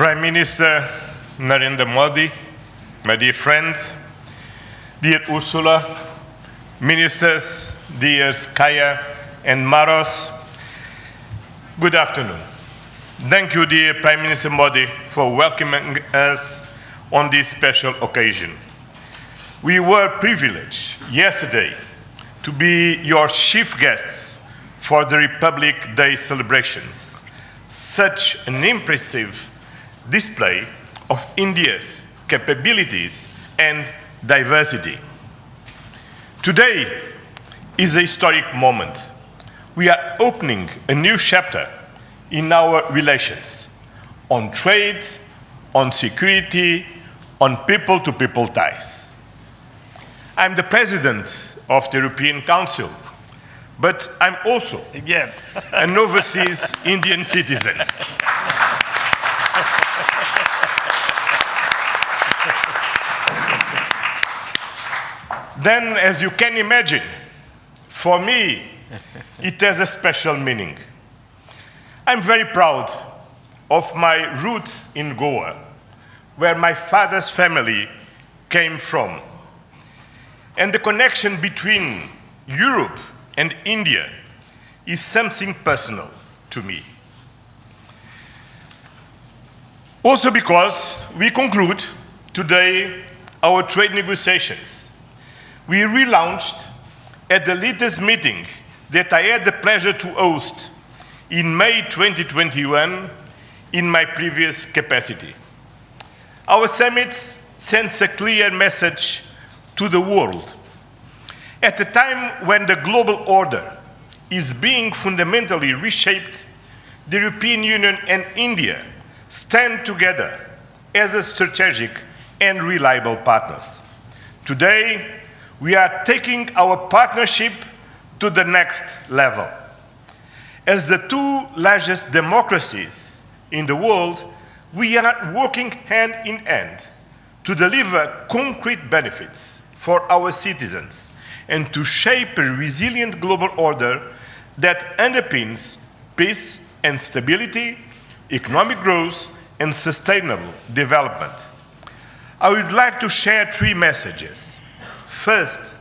Prime Minister Narendra Modi, my dear friend, dear Ursula, ministers, dear Kaya and Maros, good afternoon. Thank you, dear Prime Minister Modi, for welcoming us on this special occasion. We were privileged yesterday to be your chief guests for the Republic Day celebrations. Such an impressive display of India's capabilities and diversity. Today is a historic moment. We are opening a new chapter in our relations on trade, on security, on people-to-people ties. I'm the president of the European Council, but I'm also an overseas Indian citizen. Then, as you can imagine, for me, it has a special meaning. I'm very proud of my roots in Goa, where my father's family came from. And the connection between Europe and India is something personal to me. Also because we conclude today our trade negotiations. We relaunched at the latest meeting that I had the pleasure to host in May 2021 in my previous capacity. Our summit sends a clear message to the world. At a time when the global order is being fundamentally reshaped, the European Union and India stand together as a strategic and reliable partners. Today, we are taking our partnership to the next level. As the two largest democracies in the world, we are working hand in hand to deliver concrete benefits for our citizens and to shape a resilient global order that underpins peace and stability, economic growth, and sustainable development. I would like to share three messages. First,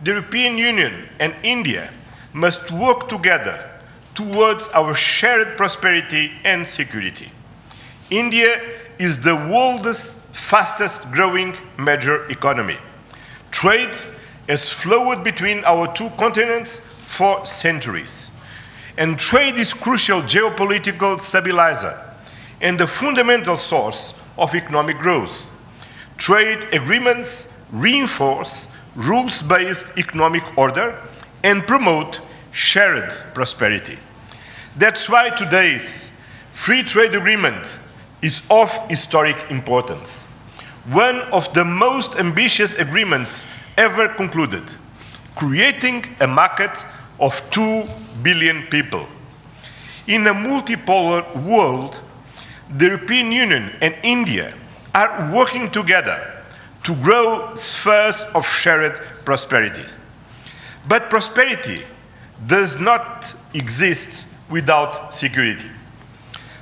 the European Union and India must work together towards our shared prosperity and security. India is the world's fastest growing major economy. Trade has flowed between our two continents for centuries. And trade is crucial geopolitical stabilizer and the fundamental source of economic growth. Trade agreements reinforce rules-based economic order and promote shared prosperity. That's why today's free trade agreement is of historic importance, one of the most ambitious agreements ever concluded, creating a market of 2 billion people. In a multipolar world, the European Union and India are working together to grow spheres of shared prosperity. But prosperity does not exist without security.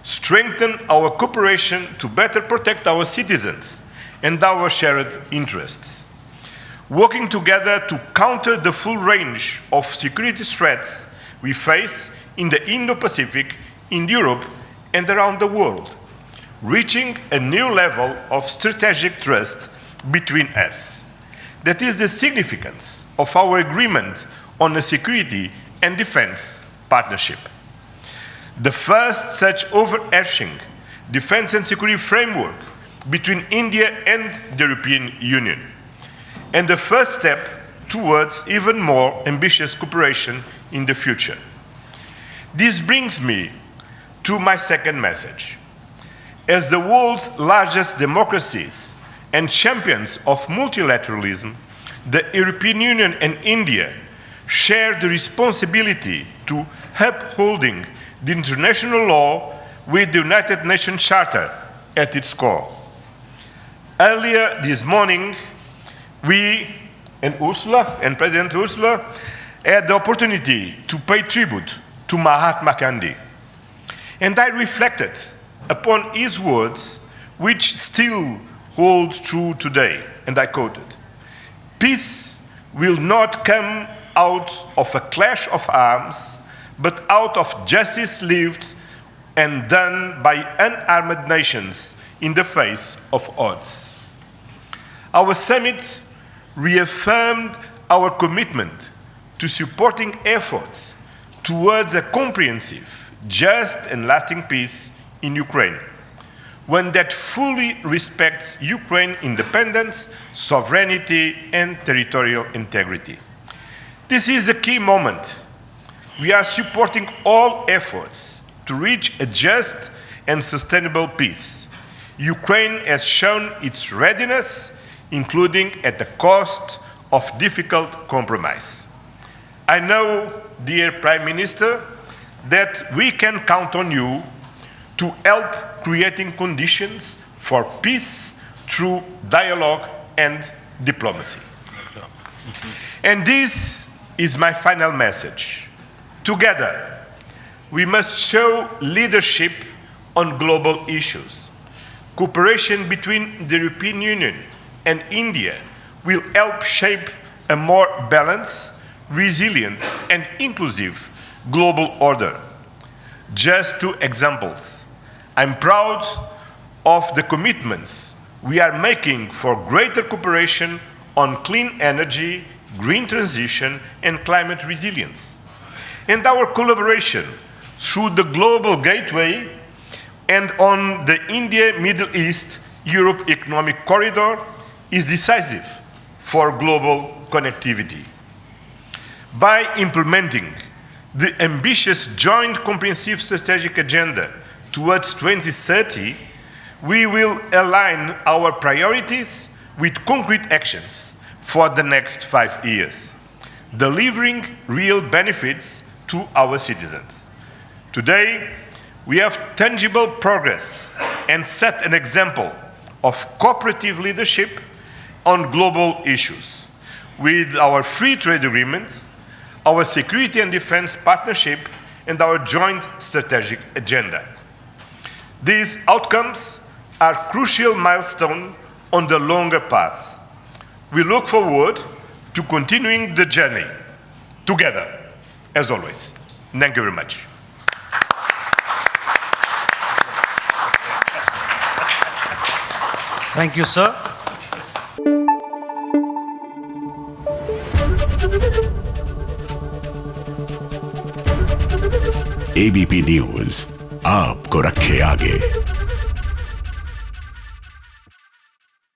Strengthen our cooperation to better protect our citizens and our shared interests. Working together to counter the full range of security threats we face in the Indo-Pacific, in Europe, and around the world, reaching a new level of strategic trust between us. That is the significance of our agreement on a security and defense partnership. The first such overarching defense and security framework between India and the European Union, and the first step towards even more ambitious cooperation in the future. This brings me to my second message. As the world's largest democracies and champions of multilateralism, the European Union and India share the responsibility to upholding the international law with the United Nations Charter at its core. Earlier this morning, we and President Ursula had the opportunity to pay tribute to Mahatma Gandhi. And I reflected upon his words, which still hold true today, and I quoted, "Peace will not come out of a clash of arms, but out of justice lived and done by unarmed nations in the face of odds." Our summit reaffirmed our commitment to supporting efforts towards a comprehensive, just and lasting peace in Ukraine, one that fully respects Ukraine's independence, sovereignty, and territorial integrity. This is a key moment. We are supporting all efforts to reach a just and sustainable peace. Ukraine has shown its readiness, including at the cost of difficult compromise. I know, dear Prime Minister, that we can count on you to help creating conditions for peace through dialogue and diplomacy. And this is my final message. Together, we must show leadership on global issues. Cooperation between the European Union and India will help shape a more balanced, resilient, and inclusive global order. Just two examples. I'm proud of the commitments we are making for greater cooperation on clean energy, green transition, and climate resilience. And our collaboration through the Global Gateway and on the India-Middle East-Europe Economic Corridor is decisive for global connectivity. By implementing the ambitious Joint Comprehensive Strategic Agenda towards 2030, we will align our priorities with concrete actions for the next 5 years, delivering real benefits to our citizens. Today, we have tangible progress and set an example of cooperative leadership on global issues. With our free trade agreement, our security and defense partnership, and our joint strategic agenda. These outcomes are crucial milestones on the longer path. We look forward to continuing the journey together, as always. Thank you very much. Thank you, sir. ABP news आपको रखे आगे।